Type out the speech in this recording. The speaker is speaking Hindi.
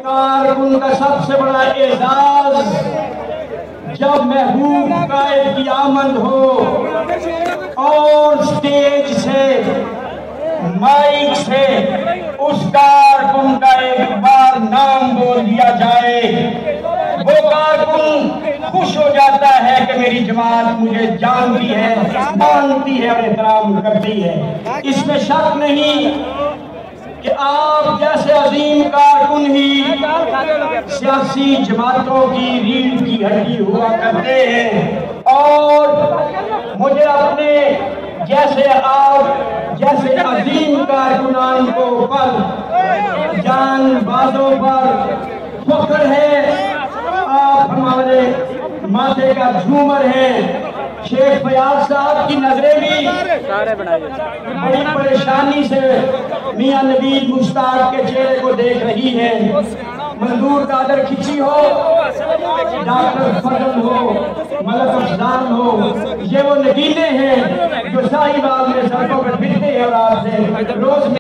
कारकुन का सबसे बड़ा एजाज जब महबूब का एक क़यामत हो और स्टेज से माइक से उस कारकुन का एक बार नाम बोल दिया जाए, वो कारकुन खुश हो जाता है कि मेरी जमात मुझे जानती है, मानती है और एहतराम करती है। इसमें शक नहीं कि आप जैसे अजीम कारकुन ही सियासी जमातों की रीढ़ की हड्डी हुआ करते हैं और मुझे अपने जैसे आप जैसे अजीम कारकुनान को पर जान बाजों पर फख्र है। आप हमारे माथे का झूमर है। शेख फयाज साहब की नजरें भी बड़ी परेशानी से मियां नबीद मुश्ताक के चेहरे को देख रही है। मंजूर कादर खिची हो, डॉक्टर फजल हो, मलक अफजान हो, ये वो नगीने हैं जो साहिबाग में सड़कों पर फिरते हैं और आपसे रोज